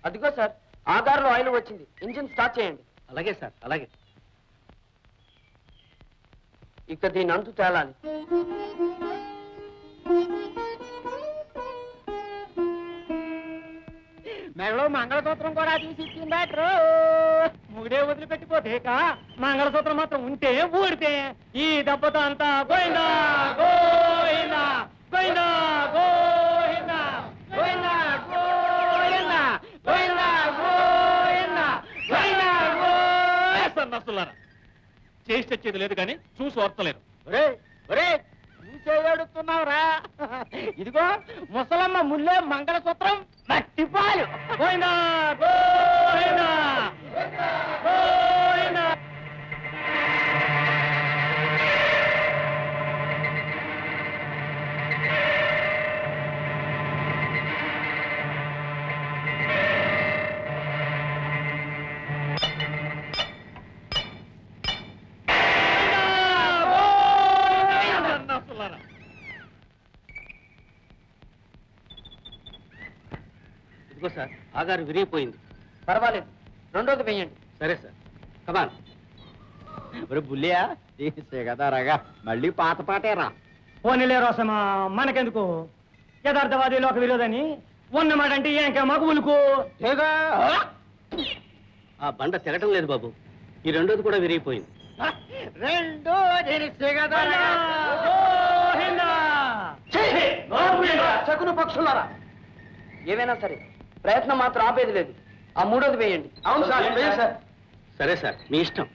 అదిగో సార్, ఆ కారులో ఆయిల్ వచ్చింది. ఇంజిన్ స్టార్ట్ చేయండి. అలాగే సార్, అలాగే. ఇక దీని అంతు తేలాలి. మెడలో మంగళసూత్రం కూడా తీసి ఇచ్చిందాట్రు. ముగిడే వదిలిపెట్టిపోతే మంగళసూత్రం మాత్రం ఉంటే ఊడితే ఈ దెబ్బతో అంతా గోయిందా గోయిందా గోయిందా గోయిందా గోయిందా గోయిందా గోయిందా గోయిందా గోయిందా గోయిస్తున్నారా. చేసి తెచ్చేది లేదు కానీ చూసి ఓర్తలేరు. ఒరే ఒరే చూసేడుతున్నావురా. ఇదిగో ముసలమ్మ ముల్లే మంగళసూత్రం మట్టిపాలు. పోయినా పోయినా పోయినా. ఇదిగో సార్, ఆగారు విరిగిపోయింది. పర్వాలేదు, రెండోది వేయండి. సరే సార్, కమాన్. ఒరే బుల్లియా తీసే కదా రగా, మళ్ళీ పాత పాటేరా. పోనీలే రోసమా, మనకెందుకు యథార్థవాది లోక విరోధని ఉన్నమాట అంటే ఏంక మాకు ఉలుకు. ఆ బండ తిరగటం లేదు బాబు, ఈ రెండోది కూడా విరిగిపోయింది. రెండు చకును పక్షులారా, ఏమైనా సరే ప్రయత్నం మాత్రం ఆపేది లేదు. ఆ మూడోది వేయండి. అవును సార్, వేయండి సార్. సరే సార్, మీ ఇష్టం.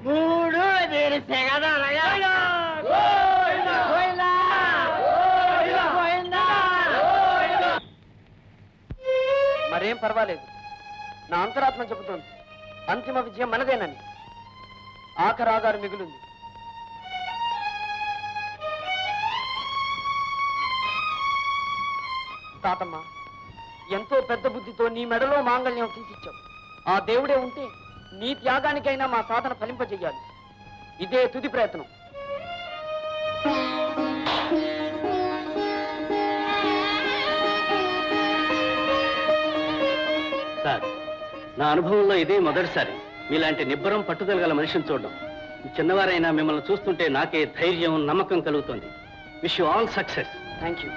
మూడు తెరిసే కదా రగా. మరేం పర్వాలేదు, నా అంతరాత్మ చెబుతోంది అంతిమ విజయం మనదేనని. ఆఖరాగారు మిగులుంది. తాతమ్మ, ఎంతో పెద్ద బుద్ధితో నీ మెడలో మాంగళ్యం తీసిచ్చావు. ఆ దేవుడే ఉంటే నీ త్యాగానికైనా మా సాధన ఫలింపజేయాలి. ఇదే తుది ప్రయత్నం. సార్, నా అనుభవంలో ఇదే మొదటిసారి మీలాంటి నిబ్బరం పట్టుదల గల మనిషిని చూడడం. చిన్నవారైనా మిమ్మల్ని చూస్తుంటే నాకే ధైర్యం, నమ్మకం కలుగుతుంది. Wish you all success. Thank you.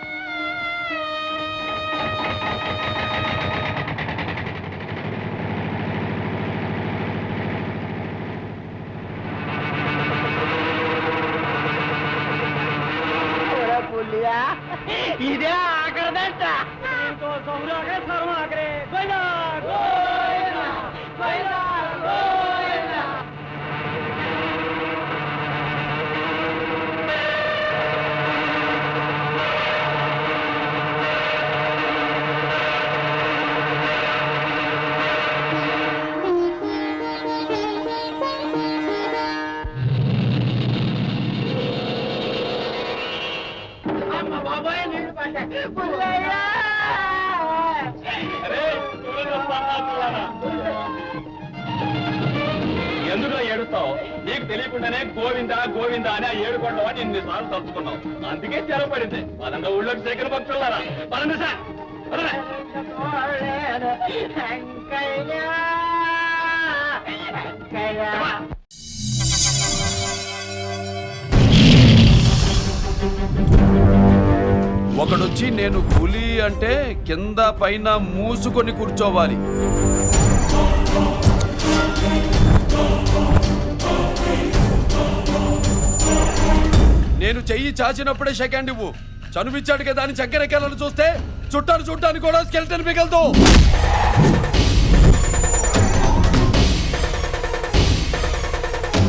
ఇదే ఆఖరిదంట. ఎందుకు ఏడుస్తావు? నీకు తెలియకుండానే గోవిందా గోవిందా అని ఆ ఏడుకోవడం అని ఎన్నిసార్లు తలుచుకున్నావు. అందుకే చెరపడింది. పదంగా ఊళ్ళోకి శేఖర భక్తులారా, పదండి సార్. ఒకడొచ్చి నేను పులి అంటే కింద పైన మూసుకొని కూర్చోవాలి. నేను చెయ్యి చాచినప్పుడే సెకండ్ ఇవ్వు. చనువిచ్చాడు కదా అని చక్కెరకెళ్ళను చూస్తే చుట్టాను చూడటానికి కూడా స్కెల్టన్ మిగలదు.